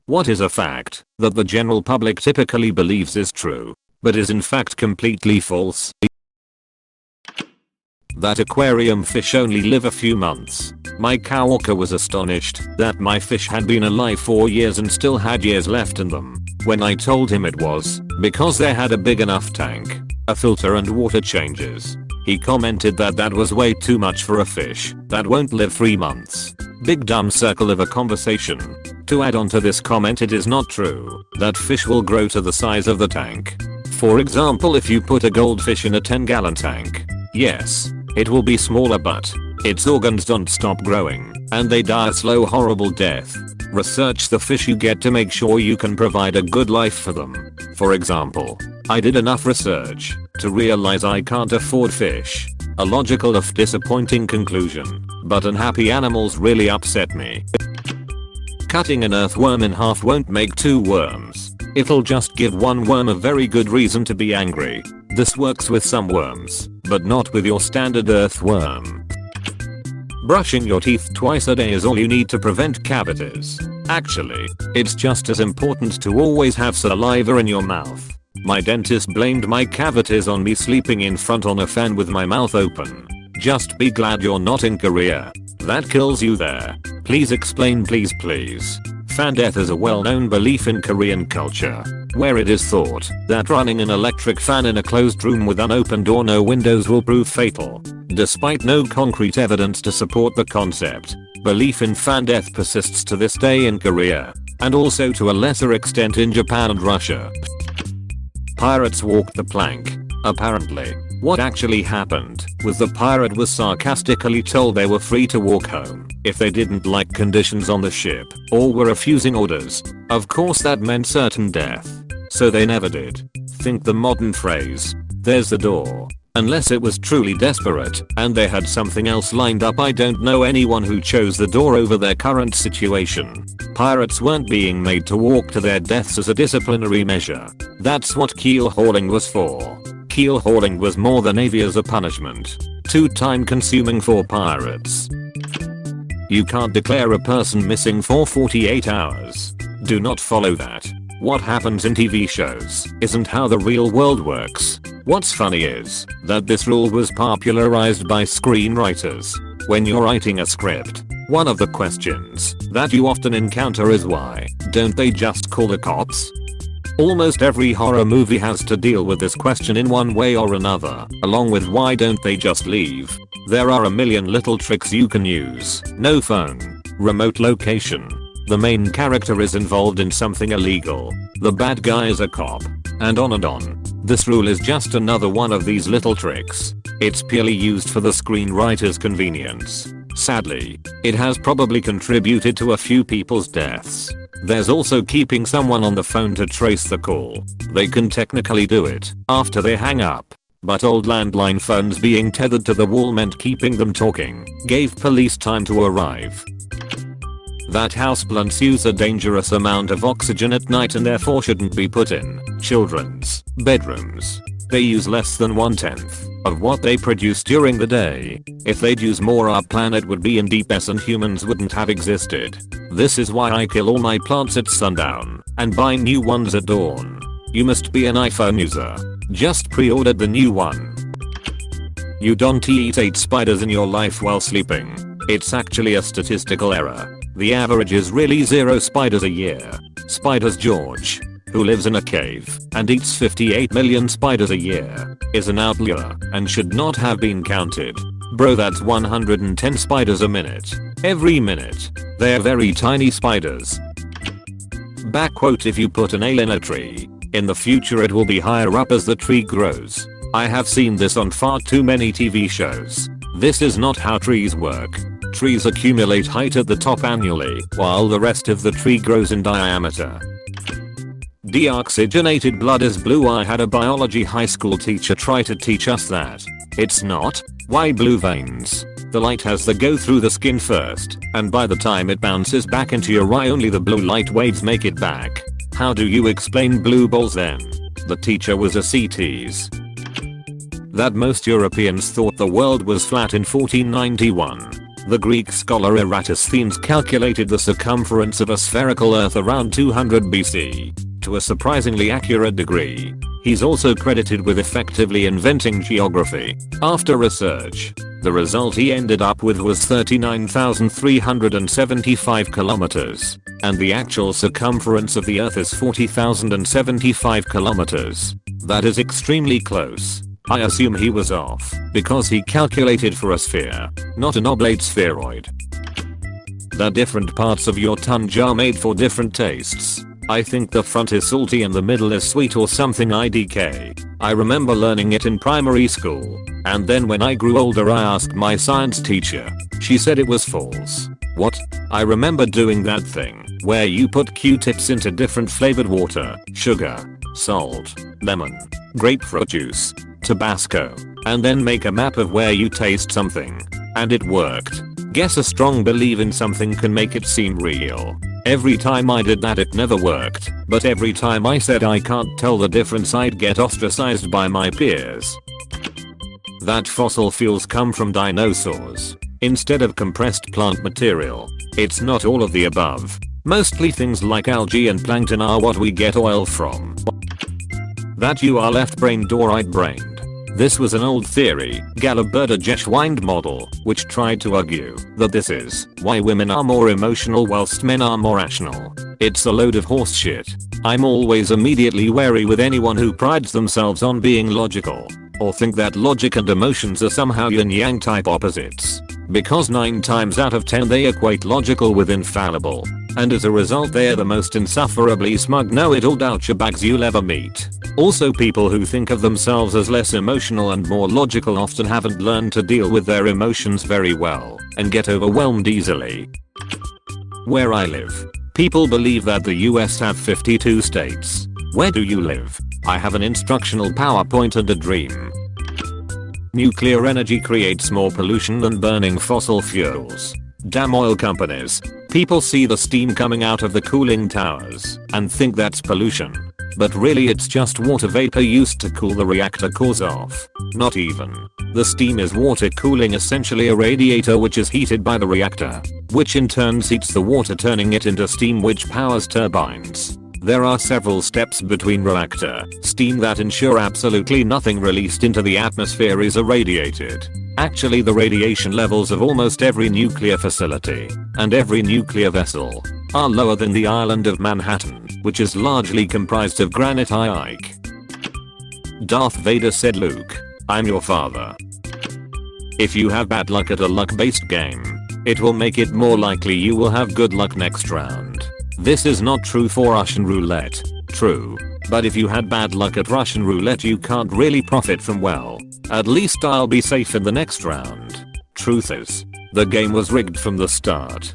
What is a fact that the general public typically believes is true, but is in fact completely false? That aquarium fish only live a few months. My coworker was astonished that my fish had been alive for years and still had years left in them. When I told him it was because they had a big enough tank, a filter and water changes, he commented that that was way too much for a fish that won't live 3 months. Big dumb circle of a conversation. To add on to this comment, it is not true that fish will grow to the size of the tank. For example, if you put a goldfish in a 10-gallon tank, yes, it will be smaller, but its organs don't stop growing and they die a slow horrible death. Research the fish you get to make sure you can provide a good life for them. For example, I did enough research to realize I can't afford fish. A logical if disappointing conclusion, but unhappy animals really upset me. Cutting an earthworm in half won't make 2 worms. It'll just give one worm a very good reason to be angry. This works with some worms, but not with your standard earthworm. Brushing your teeth twice a day is all you need to prevent cavities. Actually, it's just as important to always have saliva in your mouth. My dentist blamed my cavities on me sleeping in front on a fan with my mouth open. Just be glad you're not in Korea. That kills you there. Please explain, please. Fan death is a well-known belief in Korean culture, where it is thought that running an electric fan in a closed room with unopened or no windows will prove fatal. Despite no concrete evidence to support the concept, belief in fan death persists to this day in Korea, and also to a lesser extent in Japan and Russia. Pirates walked the plank. Apparently, what actually happened was the pirate was sarcastically told they were free to walk home if they didn't like conditions on the ship or were refusing orders. Of course that meant certain death, so they never did. Think the modern phrase, "There's the door." Unless it was truly desperate and they had something else lined up. I don't know anyone who chose the door over their current situation. Pirates weren't being made to walk to their deaths as a disciplinary measure. That's what keel hauling was for. Keel hauling was more than Navy as a punishment. Too time consuming for pirates. You can't declare a person missing for 48 hours. Do not follow that. What happens in TV shows isn't how the real world works. What's funny is that this rule was popularized by screenwriters. When you're writing a script, one of the questions that you often encounter is why don't they just call the cops? Almost every horror movie has to deal with this question in one way or another, along with why don't they just leave. There are a million little tricks you can use. No phone, remote location, the main character is involved in something illegal, the bad guy is a cop, and on and on. This rule is just another one of these little tricks. It's purely used for the screenwriter's convenience. Sadly, it has probably contributed to a few people's deaths. There's also keeping someone on the phone to trace the call. They can technically do it after they hang up, but old landline phones being tethered to the wall meant keeping them talking gave police time to arrive. That houseplants use a dangerous amount of oxygen at night and therefore shouldn't be put in children's bedrooms. They use less than 1/10 of what they produce during the day. If they'd use more, our planet would be in deep mess and humans wouldn't have existed. This is why I kill all my plants at sundown and buy new ones at dawn. You must be an iPhone user. Just pre-ordered the new one. You don't eat 8 spiders in your life while sleeping. It's actually a statistical error. The average is really 0 spiders a year. Spiders George, who lives in a cave and eats 58 million spiders a year, is an outlier and should not have been counted. Bro, that's 110 spiders a minute. Every minute. They're very tiny spiders. Back quote, if you put a nail in a tree, in the future it will be higher up as the tree grows. I have seen this on far too many TV shows. This is not how trees work. Trees accumulate height at the top annually, while the rest of the tree grows in diameter. Deoxygenated blood is blue. I had a biology high school teacher try to teach us that. It's not. Why blue veins? The light has to go through the skin first, and by the time it bounces back into your eye only the blue light waves make it back. How do you explain blue balls then? The teacher was a CT's. That most Europeans thought the world was flat in 1491. The Greek scholar Eratosthenes calculated the circumference of a spherical Earth around 200 BC. To a surprisingly accurate degree. He's also credited with effectively inventing geography. After research, the result he ended up with was 39,375 kilometers. And the actual circumference of the Earth is 40,075 kilometers. That is extremely close. I assume he was off because he calculated for a sphere, not an oblate spheroid. The different parts of your tongue are made for different tastes. I think the front is salty and the middle is sweet or something IDK. I remember learning it in primary school, and then when I grew older I asked my science teacher. She said it was false. What? I remember doing that thing where you put Q-tips into different flavored water, sugar, salt, lemon, grapefruit juice, Tabasco, and then make a map of where you taste something. And it worked. Guess a strong belief in something can make it seem real. Every time I did that it never worked, but every time I said I can't tell the difference I'd get ostracized by my peers. That fossil fuels come from dinosaurs instead of compressed plant material. It's not all of the above. Mostly things like algae and plankton are what we get oil from. That you are left-brained or right-brained. This was an old theory, Gallup-Burdett-Geschwind model, which tried to argue that this is why women are more emotional whilst men are more rational. It's a load of horseshit. I'm always immediately wary with anyone who prides themselves on being logical, or think that logic and emotions are somehow yin-yang type opposites. Because 9 times out of 10 they equate logical with infallible. And as a result they are the most insufferably smug know-it-all douchebags you'll ever meet. Also, people who think of themselves as less emotional and more logical often haven't learned to deal with their emotions very well and get overwhelmed easily. Where I live, people believe that the US have 52 states. Where do you live? I have an instructional PowerPoint and a dream. Nuclear energy creates more pollution than burning fossil fuels. Damn oil companies. People see the steam coming out of the cooling towers and think that's pollution. But really it's just water vapor used to cool the reactor cores off. Not even. The steam is water cooling, essentially a radiator which is heated by the reactor, which in turn heats the water, turning it into steam which powers turbines. There are several steps between reactor steam that ensure absolutely nothing released into the atmosphere is irradiated. Actually, the radiation levels of almost every nuclear facility and every nuclear vessel are lower than the island of Manhattan, which is largely comprised of granite. Ike. Darth Vader said, "Luke, I'm your father." If you have bad luck at a luck-based game, it will make it more likely you will have good luck next round. This is not true for Russian roulette. True. But if you had bad luck at Russian roulette you can't really profit from. Well, at least I'll be safe in the next round. Truth is, the game was rigged from the start.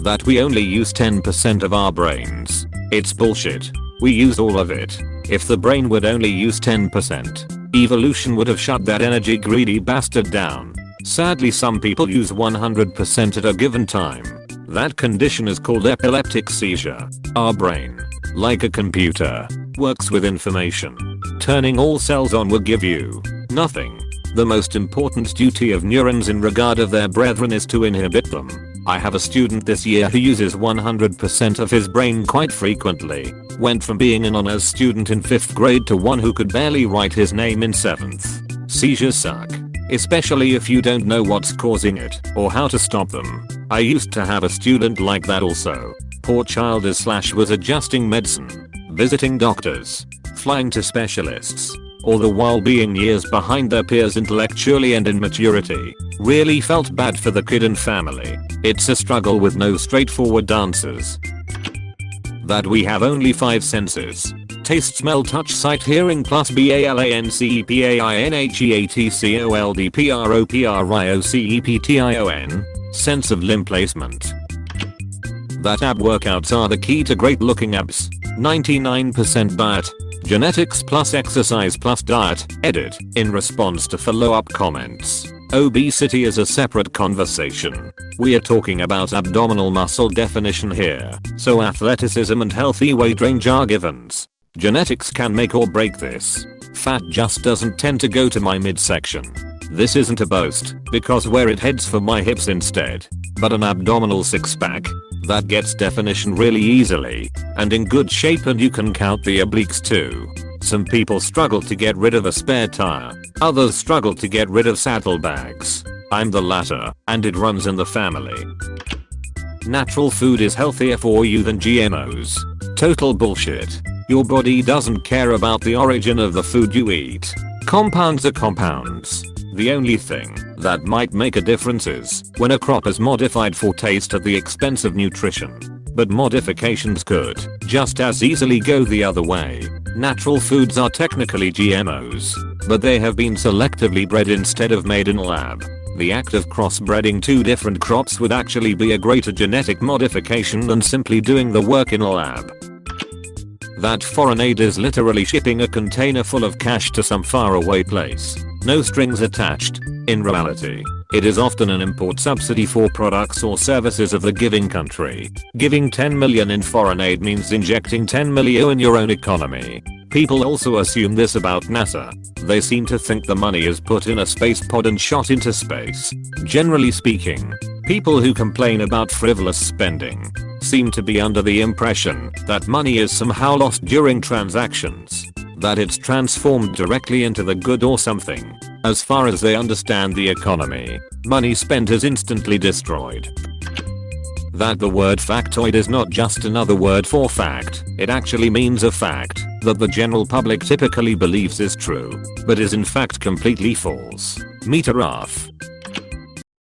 That we only use 10% of our brains. It's bullshit. We use all of it. If the brain would only use 10%, evolution would have shut that energy greedy bastard down. Sadly, some people use 100% at a given time. That condition is called epileptic seizure. Our brain, like a computer, works with information. Turning all cells on will give you nothing. The most important duty of neurons in regard of their brethren is to inhibit them. I have a student this year who uses 100% of his brain quite frequently. Went from being an honors student in 5th grade to one who could barely write his name in 7th. Seizures suck. Especially if you don't know what's causing it or how to stop them. I used to have a student like that also. Poor child was adjusting medicine, visiting doctors, flying to specialists, all the while being years behind their peers intellectually and in maturity. Really felt bad for the kid and family. It's a struggle with no straightforward answers. That we have only 5 senses. Taste, smell, touch, sight, hearing plus BALANCEPAINHEATCOLDPROPRIOCEPTION. Sense of limb placement. That ab workouts are the key to great looking abs. 99% diet. Genetics plus exercise plus diet. Edit. In response to follow-up comments. Obesity is a separate conversation. We are talking about abdominal muscle definition here, so athleticism and healthy weight range are givens. Genetics can make or break this. Fat just doesn't tend to go to my midsection. This isn't a boast, because where it heads for my hips instead. But an abdominal six-pack that gets definition really easily and in good shape, and you can count the obliques too. Some people struggle to get rid of a spare tire. Others struggle to get rid of saddlebags. I'm the latter, and it runs in the family. Natural food is healthier for you than GMOs. Total bullshit. Your body doesn't care about the origin of the food you eat. Compounds are compounds. The only thing that might make a difference is when a crop is modified for taste at the expense of nutrition. But modifications could just as easily go the other way. Natural foods are technically GMOs, but they have been selectively bred instead of made in a lab. The act of crossbreeding two different crops would actually be a greater genetic modification than simply doing the work in a lab. That foreign aid is literally shipping a container full of cash to some faraway place. No strings attached. In reality, it is often an import subsidy for products or services of the giving country. Giving 10 million in foreign aid means injecting 10 million in your own economy. People also assume this about NASA. They seem to think the money is put in a space pod and shot into space. Generally speaking, people who complain about frivolous spending seem to be under the impression that money is somehow lost during transactions, that it's transformed directly into the good or something. As far as they understand the economy, money spent is instantly destroyed. That the word factoid is not just another word for fact, it actually means a fact that the general public typically believes is true, but is in fact completely false. Meter off.